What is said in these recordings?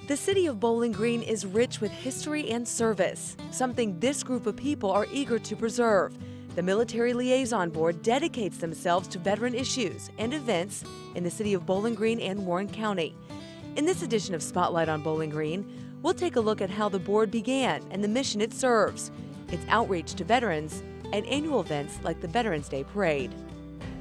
The city of Bowling Green is rich with history and service, something this group of people are eager to preserve. The Military Liason Board dedicates themselves to veteran issues and events in the city of Bowling Green and Warren County. In this edition of Spotlight on Bowling Green, we'll take a look at how the board began and the mission it serves, its outreach to veterans, and annual events like the Veterans Day Parade.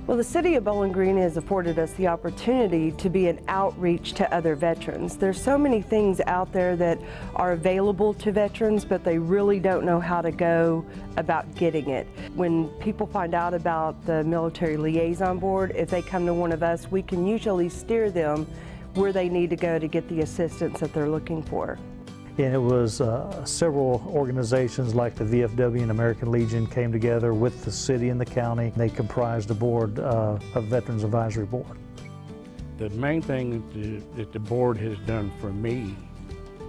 Well, the city of Bowling Green has afforded us the opportunity to be an outreach to other veterans. There's so many things out there that are available to veterans, but they really don't know how to go about getting it. When people find out about the Military Liaison Board, if they come to one of us, we can usually steer them where they need to go to get the assistance that they're looking for. And it was several organizations like the VFW and American Legion came together with the city and the county. They comprised a board of Veterans Advisory Board. The main thing that the board has done for me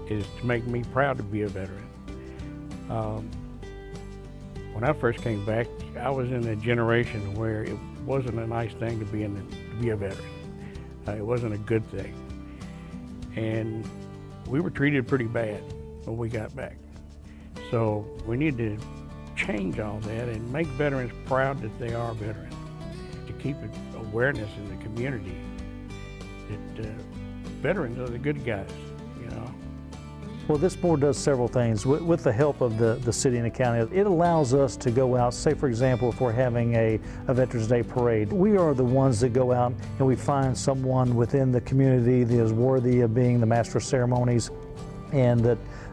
is to make me proud to be a veteran. When I first came back, I was in a generation where it wasn't a nice thing to be a veteran. It wasn't a good thing. And we were treated pretty bad when we got back. So we need to change all that and make veterans proud that they are veterans, to keep awareness in the community that veterans are the good guys, you know. Well, this board does several things. With the help of the city and the county, it allows us to go out, say for example, if we're having a Veterans Day Parade, we are the ones that go out and we find someone within the community that is worthy of being the Master of Ceremonies and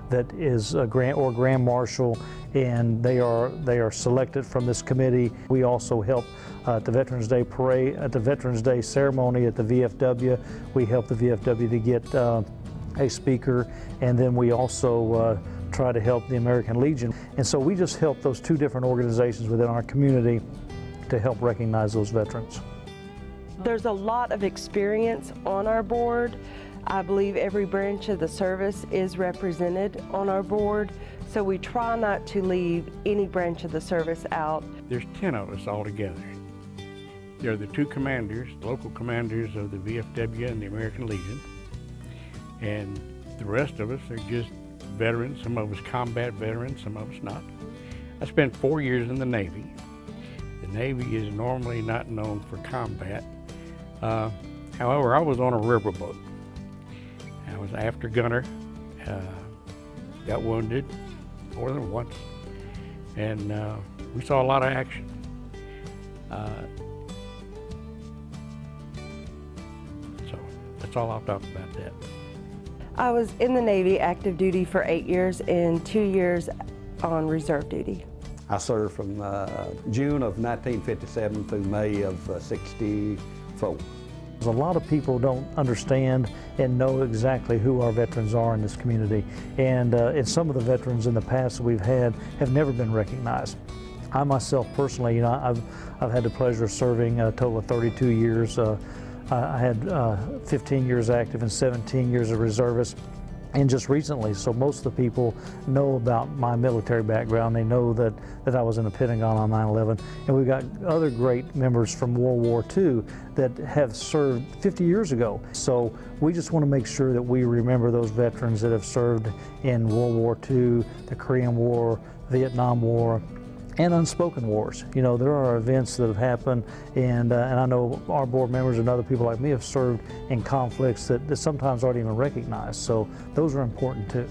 that is a Grand Marshal, and they are selected from this committee. We also help at the Veterans Day Parade, at the Veterans Day Ceremony at the VFW. We help the VFW to get a speaker, and then we also try to help the American Legion. And so we just help those two different organizations within our community to help recognize those veterans. There's a lot of experience on our board. I believe every branch of the service is represented on our board, so we try not to leave any branch of the service out. There's 10 of us all together. They're the two commanders, local commanders of the VFW and the American Legion. And the rest of us are just veterans. Some of us combat veterans, some of us not. I spent 4 years in the Navy. The Navy is normally not known for combat. However, I was on a riverboat. I was after gunner, got wounded more than once, and we saw a lot of action. So that's all I'll talk about that. I was in the Navy active duty for 8 years and 2 years on reserve duty. I served from June of 1957 through May of '64. A lot of people don't understand and know exactly who our veterans are in this community, and some of the veterans in the past that we've had have never been recognized. I myself personally, I've had the pleasure of serving a total of 32 years. I had 15 years active and 17 years as a reservist, and just recently, so most of the people know about my military background. They know that I was in the Pentagon on 9/11, and we've got other great members from World War II that have served 50 years ago. So we just want to make sure that we remember those veterans that have served in World War II, the Korean War, Vietnam War, and unspoken wars. You know, there are events that have happened, and I know our board members and other people like me have served in conflicts that sometimes aren't even recognized, so those are important too.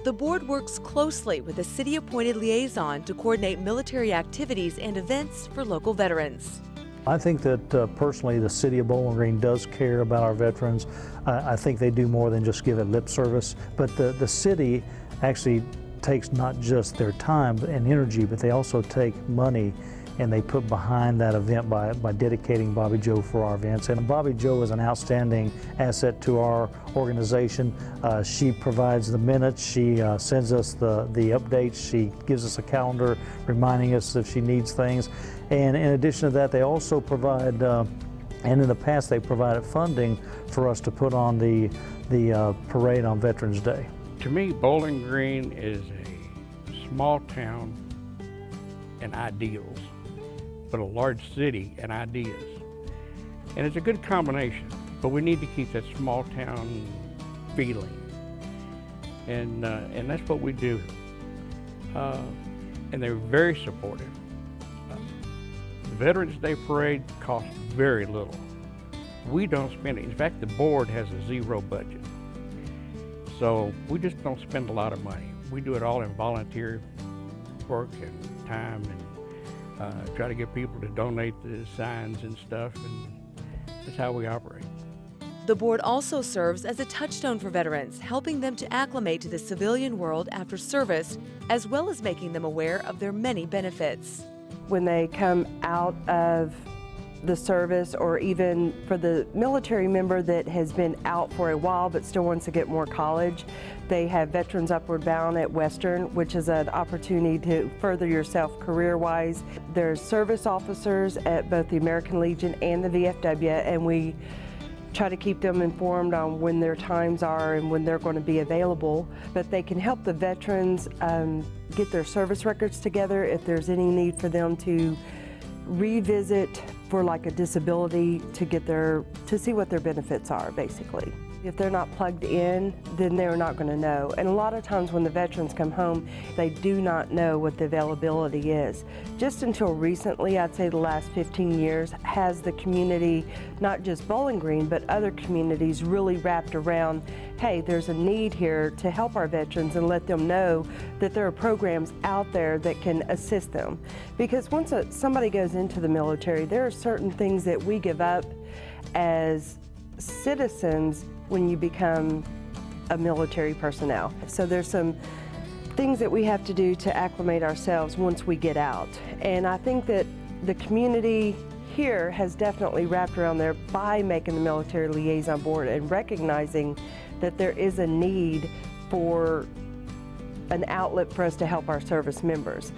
The board works closely with a city-appointed liaison to coordinate military activities and events for local veterans. I think that personally the city of Bowling Green does care about our veterans. I think they do more than just give it lip service, but the city actually takes not just their time and energy, but they also take money and they put behind that event by dedicating Bobby Joe for our events. And Bobby Joe is an outstanding asset to our organization. She provides the minutes, she sends us the updates, she gives us a calendar reminding us if she needs things. And in addition to that, they also provide, and in the past they provided funding for us to put on the parade on Veterans Day. To me, Bowling Green is a small town and ideals, but a large city and ideas. And it's a good combination, but we need to keep that small town feeling and that's what we do. And they're very supportive. The Veterans Day Parade costs very little. We don't spend it. In fact, the board has a zero budget. So we just don't spend a lot of money. We do it all in volunteer work and time, and try to get people to donate the signs and stuff, and that's how we operate. The board also serves as a touchstone for veterans, helping them to acclimate to the civilian world after service, as well as making them aware of their many benefits. When they come out of the service, or even for the military member that has been out for a while but still wants to get more college, they have Veterans Upward Bound at Western, which is an opportunity to further yourself career-wise. There's service officers at both the American Legion and the VFW, and we try to keep them informed on when their times are and when they're going to be available. But they can help the veterans get their service records together if there's any need for them to revisit for like a disability to see what their benefits are, basically. If they're not plugged in, then they're not going to know. And a lot of times when the veterans come home, they do not know what the availability is. Just until recently, I'd say the last 15 years, has the community, not just Bowling Green, but other communities really wrapped around, hey, there's a need here to help our veterans and let them know that there are programs out there that can assist them. Because once somebody goes into the military, there are certain things that we give up as citizens when you become a military personnel. So there's some things that we have to do to acclimate ourselves once we get out. And I think that the community here has definitely wrapped around there by making the Military Liaison Board and recognizing that there is a need for an outlet for us to help our service members.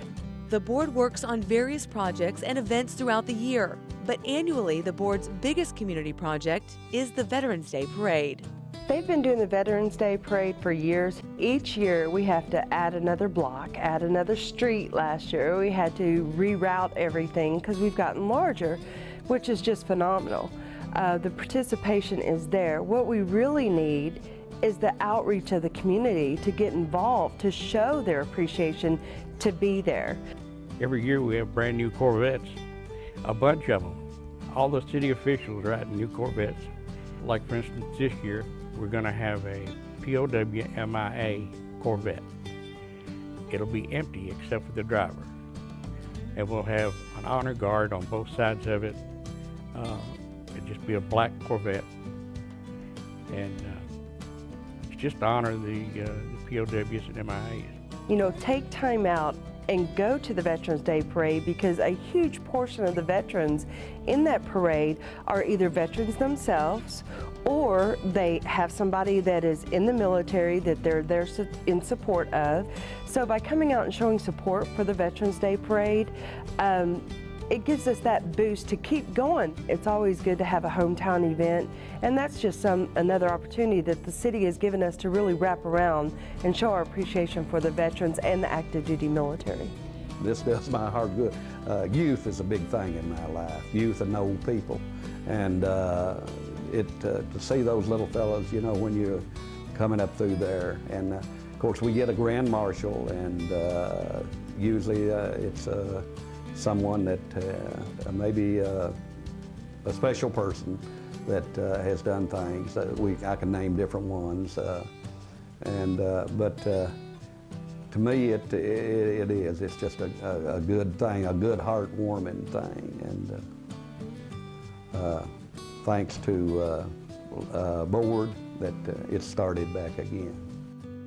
The board works on various projects and events throughout the year, but annually the board's biggest community project is the Veterans Day Parade. They've been doing the Veterans Day Parade for years. Each year we have to add another block, add another street. Last year we had to reroute everything because we've gotten larger, which is just phenomenal. The participation is there. What we really need is the outreach of the community to get involved, to show their appreciation, to be there. Every year we have brand new Corvettes, a bunch of them. All the city officials are riding new Corvettes. Like for instance this year, we're going to have a POW MIA Corvette. It'll be empty except for the driver. And we'll have an honor guard on both sides of it. It'll just be a black Corvette. And it's just to honor the POWs and MIAs. You know, take time out and go to the Veterans Day Parade, because a huge portion of the veterans in that parade are either veterans themselves, or they have somebody that is in the military that they're there in support of. So by coming out and showing support for the Veterans Day Parade, it gives us that boost to keep going. It's always good to have a hometown event, and that's just another opportunity that the city has given us to really wrap around and show our appreciation for the veterans and the active duty military. This does my heart good. Youth is a big thing in my life, youth and old people. And to see those little fellas, you know, when you're coming up through there. And of course we get a grand marshal, and usually it's someone that maybe a special person that has done things. I can name different ones, but to me it is. It's just a good thing, a good heartwarming thing, and thanks to board that it started back again.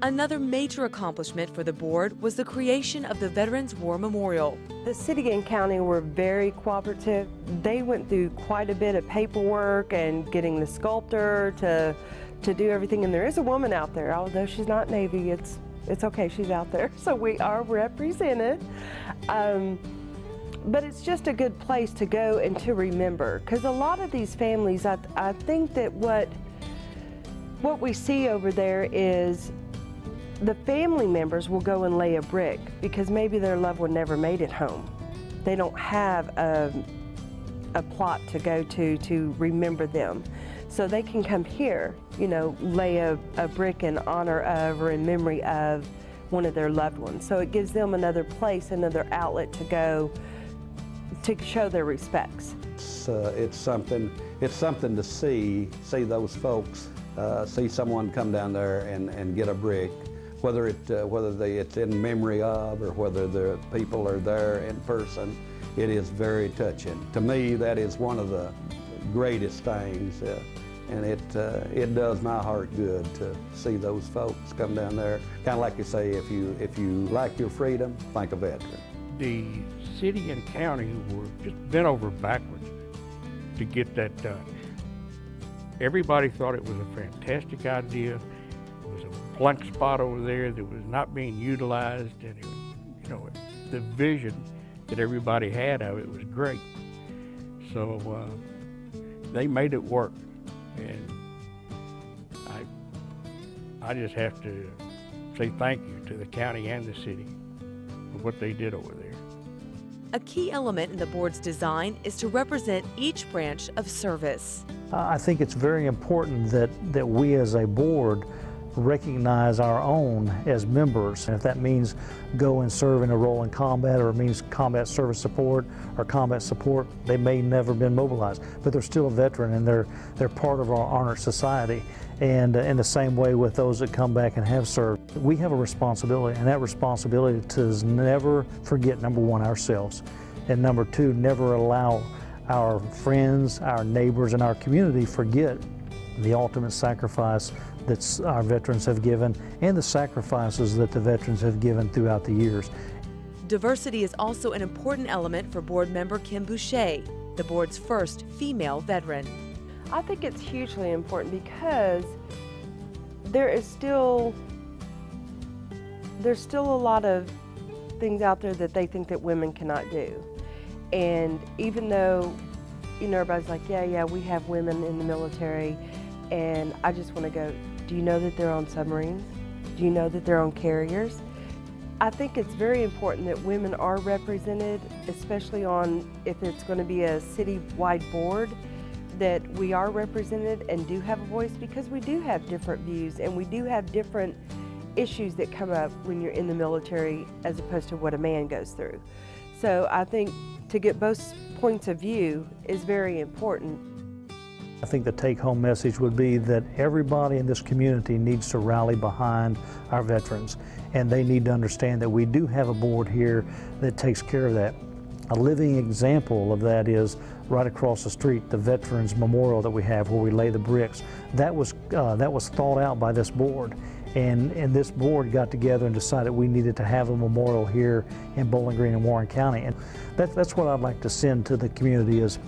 Another major accomplishment for the board was the creation of the Veterans War Memorial. The city and county were very cooperative. They went through quite a bit of paperwork and getting the sculptor to do everything. And there is a woman out there, although she's not Navy, it's okay, she's out there. So we are represented. But it's just a good place to go and to remember. Because a lot of these families, I think that what we see over there is the family members will go and lay a brick because maybe their loved one never made it home. They don't have a plot to go to remember them. So they can come here, you know, lay a brick in honor of or in memory of one of their loved ones. So it gives them another place, another outlet to go to show their respects. It's something to see those folks, see someone come down there and get a brick, whether it's in memory of or whether the people are there in person. It is very touching. To me, that is one of the greatest things, and it does my heart good to see those folks come down there. Kind of like you say, if you like your freedom, think a veteran. The city and county were just bent over backwards to get that done. Everybody thought it was a fantastic idea. It was a blank spot over there that was not being utilized, and it was, you know, the vision that everybody had of it was great. So they made it work, and I just have to say thank you to the county and the city for what they did over there. A key element in the board's design is to represent each branch of service. I think it's very important that we as a board recognize our own as members. And if that means go and serve in a role in combat, or it means combat service support or combat support, they may never been mobilized, but they're still a veteran and they're part of our honored society. And in the same way with those that come back and have served, we have a responsibility, and that responsibility to never forget, number one, ourselves, and number two, never allow our friends, our neighbors, and our community forget the ultimate sacrifice that our veterans have given and the sacrifices that the veterans have given throughout the years. Diversity is also an important element for board member Kim Boucher, the board's first female veteran. I think it's hugely important because there's still a lot of things out there that they think that women cannot do. And even though, you know, everybody's like, yeah, we have women in the military, and I just want to go, do you know that they're on submarines? Do you know that they're on carriers? I think it's very important that women are represented, especially on, if it's going to be a city-wide board, that we are represented and do have a voice, because we do have different views and we do have different issues that come up when you're in the military as opposed to what a man goes through. So I think to get both points of view is very important. I think the take-home message would be that everybody in this community needs to rally behind our veterans, and they need to understand that we do have a board here that takes care of that. A living example of that is right across the street, the Veterans Memorial that we have, where we lay the bricks. That was thought out by this board, and this board got together and decided we needed to have a memorial here in Bowling Green and Warren County. And that's what I'd like to send to the community is,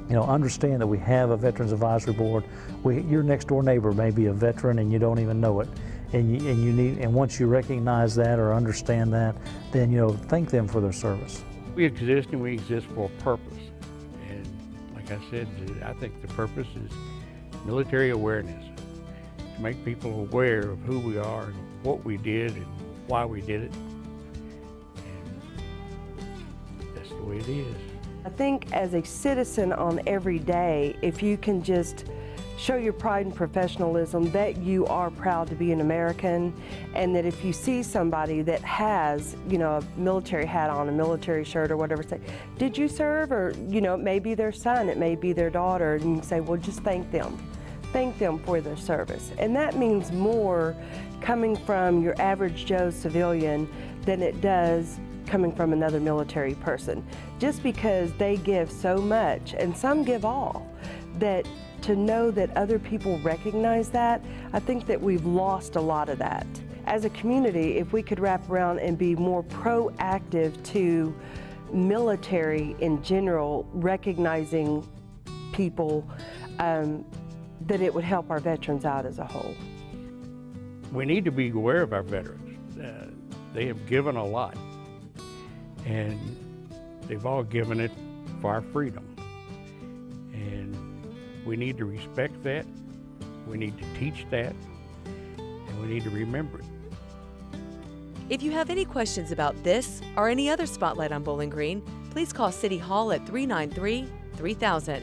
you know, understand that we have a Veterans Advisory Board. Your next door neighbor may be a veteran and you don't even know it. And once you recognize that or understand that, then, you know, thank them for their service. We exist, and we exist for a purpose. And like I said, I think the purpose is military awareness, to make people aware of who we are and what we did and why we did it. And that's the way it is. I think as a citizen on every day, if you can just show your pride and professionalism that you are proud to be an American, and that if you see somebody that has, you know, a military hat on, a military shirt or whatever, say, did you serve? Or, you know, it may be their son, it may be their daughter, and you say, well, just thank them. Thank them for their service. And that means more coming from your average Joe civilian than it does coming from another military person. Just because they give so much, and some give all, that to know that other people recognize that, I think that we've lost a lot of that. As a community, if we could wrap around and be more proactive to military in general, recognizing people, that it would help our veterans out as a whole. We need to be aware of our veterans. They have given a lot, and they've all given it for our freedom. And we need to respect that, we need to teach that, and we need to remember it. If you have any questions about this or any other Spotlight on Bowling Green, please call City Hall at 393-3000.